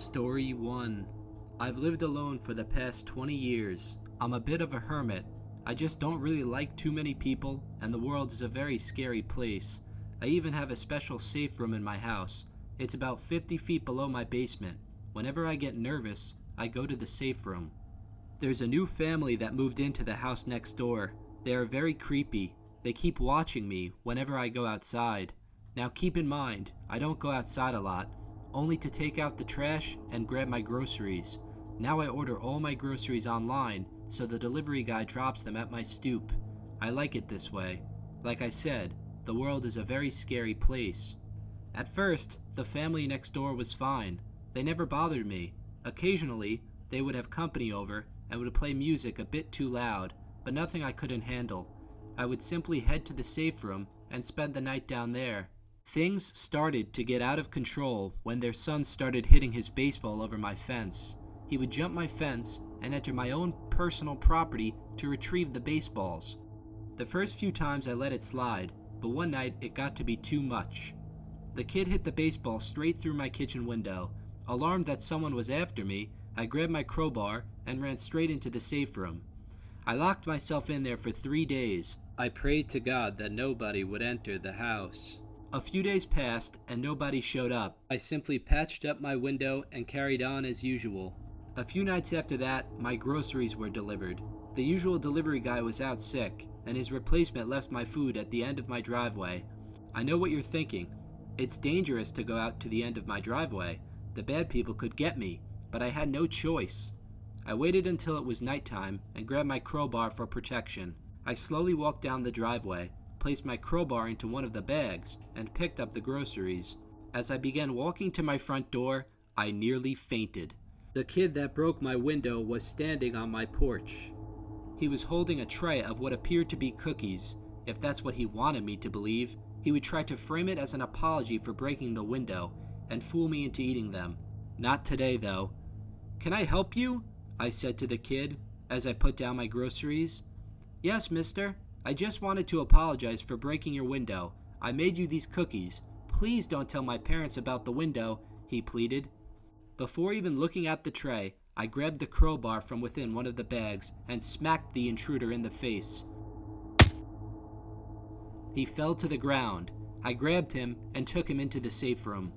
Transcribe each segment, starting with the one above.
Story 1. I've lived alone for the past 20 years. I'm a bit of a hermit. I just don't really like too many people, and the world is a very scary place. I even have a special safe room in my house. It's about 50 feet below my basement. Whenever I get nervous, I go to the safe room. There's a new family that moved into the house next door. They are very creepy. They keep watching me whenever I go outside. Now keep in mind, I don't go outside a lot, only to take out the trash and grab my groceries. Now I order all my groceries online, so the delivery guy drops them at my stoop. I like it this way. Like I said, the world is a very scary place. At first, the family next door was fine. They never bothered me. Occasionally, they would have company over and would play music a bit too loud, but nothing I couldn't handle. I would simply head to the safe room and spend the night down there. Things started to get out of control when their son started hitting his baseball over my fence. He would jump my fence and enter my own personal property to retrieve the baseballs. The first few times I let it slide, but one night it got to be too much. The kid hit the baseball straight through my kitchen window. Alarmed that someone was after me, I grabbed my crowbar and ran straight into the safe room. I locked myself in there for 3 days. I prayed to God that nobody would enter the house. A few days passed and nobody showed up. I simply patched up my window and carried on as usual. A few nights after that, my groceries were delivered. The usual delivery guy was out sick, and his replacement left my food at the end of my driveway. I know what you're thinking. It's dangerous to go out to the end of my driveway. The bad people could get me, but I had no choice. I waited until it was nighttime and grabbed my crowbar for protection. I slowly walked down the driveway, placed my crowbar into one of the bags, and picked up the groceries. As I began walking to my front door, I nearly fainted. The kid that broke my window was standing on my porch. He was holding a tray of what appeared to be cookies. If that's what he wanted me to believe, he would try to frame it as an apology for breaking the window and fool me into eating them. Not today, though. "Can I help you?" I said to the kid as I put down my groceries. "Yes, mister. I just wanted to apologize for breaking your window. I made you these cookies. Please don't tell my parents about the window," he pleaded. Before even looking at the tray, I grabbed the crowbar from within one of the bags and smacked the intruder in the face. He fell to the ground. I grabbed him and took him into the safe room.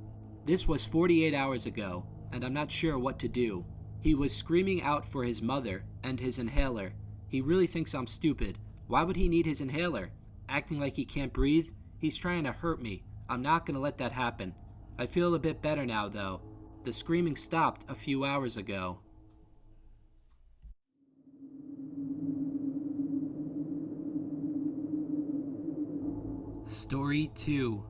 This was 48 hours ago, and I'm not sure what to do. He was screaming out for his mother and his inhaler. He really thinks I'm stupid. Why would he need his inhaler? Acting like he can't breathe? He's trying to hurt me. I'm not going to let that happen. I feel a bit better now, though. The screaming stopped a few hours ago. Story 2.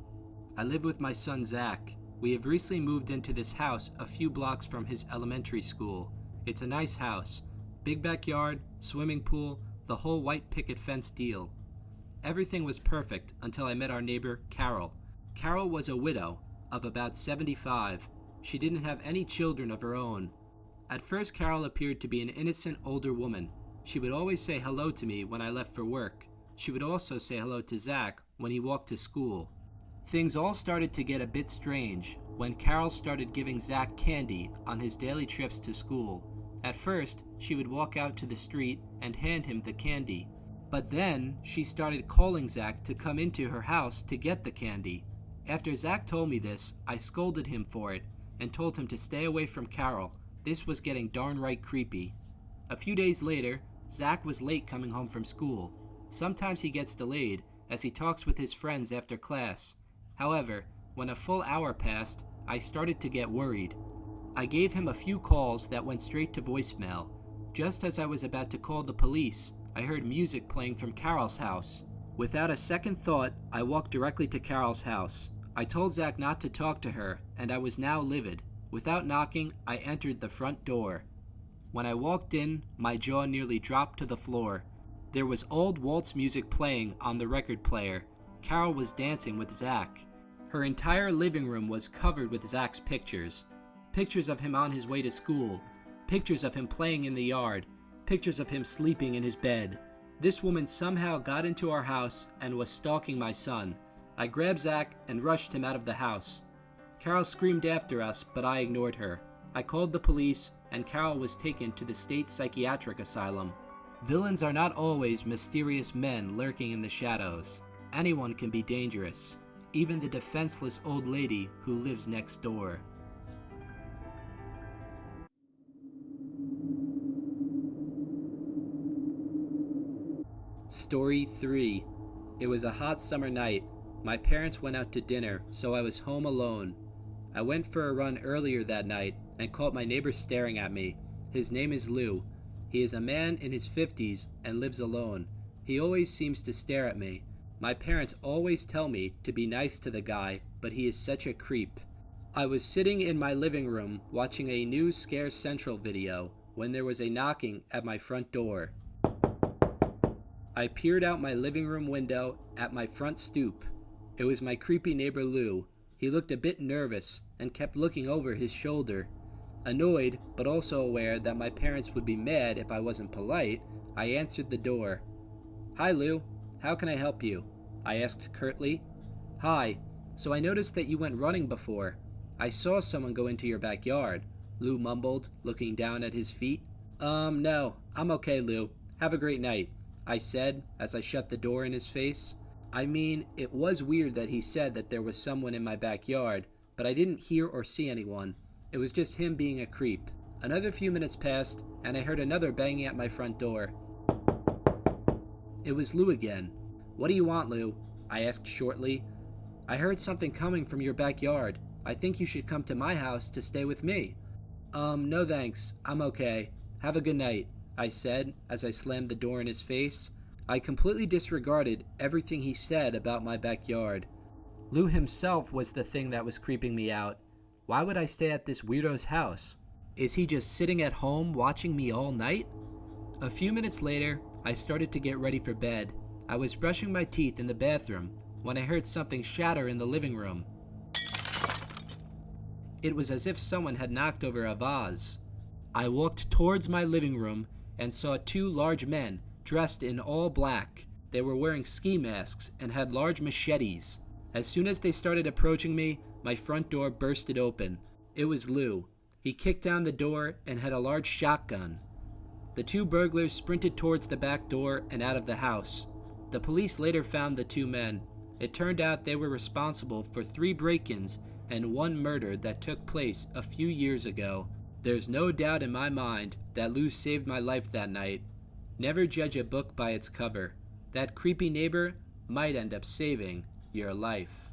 I live with my son Zach. We have recently moved into this house a few blocks from his elementary school. It's a nice house. Big backyard, swimming pool, the whole white picket fence deal. Everything was perfect until I met our neighbor, Carol. Carol was a widow of about 75. She didn't have any children of her own. At first, Carol appeared to be an innocent older woman. She would always say hello to me when I left for work. She would also say hello to Zach when he walked to school. Things all started to get a bit strange when Carol started giving Zach candy on his daily trips to school. At first, she would walk out to the street and hand him the candy. But then, she started calling Zach to come into her house to get the candy. After Zach told me this, I scolded him for it and told him to stay away from Carol. This was getting darn right creepy. A few days later, Zach was late coming home from school. Sometimes he gets delayed as he talks with his friends after class. However, when a full hour passed, I started to get worried. I gave him a few calls that went straight to voicemail. Just as I was about to call the police, I heard music playing from Carol's house. Without a second thought, I walked directly to Carol's house. I told Zach not to talk to her, and I was now livid. Without knocking, I entered the front door. When I walked in, my jaw nearly dropped to the floor. There was old waltz music playing on the record player. Carol was dancing with Zach. Her entire living room was covered with Zach's pictures. Pictures of him on his way to school. Pictures of him playing in the yard. Pictures of him sleeping in his bed. This woman somehow got into our house and was stalking my son. I grabbed Zach and rushed him out of the house. Carol screamed after us, but I ignored her. I called the police, and Carol was taken to the state psychiatric asylum. Villains are not always mysterious men lurking in the shadows. Anyone can be dangerous, even the defenseless old lady who lives next door. Story 3. It was a hot summer night. My parents went out to dinner, so I was home alone. I went for a run earlier that night and caught my neighbor staring at me. His name is Lou. He is a man in his 50s and lives alone. He always seems to stare at me. My parents always tell me to be nice to the guy, but he is such a creep. I was sitting in my living room watching a new Scare Central video when there was a knocking at my front door. I peered out my living room window at my front stoop. It was my creepy neighbor Lou. He looked a bit nervous and kept looking over his shoulder. Annoyed, but also aware that my parents would be mad if I wasn't polite, I answered the door. "Hi, Lou. How can I help you?" I asked curtly. "Hi. So I noticed that you went running before. I saw someone go into your backyard," Lou mumbled, looking down at his feet. No. I'm okay, Lou. Have a great night," I said as I shut the door in his face. I mean, it was weird that he said that there was someone in my backyard, but I didn't hear or see anyone. It was just him being a creep. Another few minutes passed, and I heard another banging at my front door. It was Lou again. "What do you want, Lou?" I asked shortly. "I heard something coming from your backyard. I think you should come to my house to stay with me." No thanks. I'm okay. Have a good night," I said as I slammed the door in his face. I completely disregarded everything he said about my backyard. Lou himself was the thing that was creeping me out. Why would I stay at this weirdo's house? Is he just sitting at home watching me all night? A few minutes later, I started to get ready for bed. I was brushing my teeth in the bathroom when I heard something shatter in the living room. It was as if someone had knocked over a vase. I walked towards my living room and saw two large men dressed in all black. They were wearing ski masks and had large machetes. As soon as they started approaching me, my front door bursted open. It was Lou. He kicked down the door and had a large shotgun. The two burglars sprinted towards the back door and out of the house. The police later found the two men. It turned out they were responsible for 3 break-ins and 1 murder that took place a few years ago. There's no doubt in my mind that Lou saved my life that night. Never judge a book by its cover. That creepy neighbor might end up saving your life.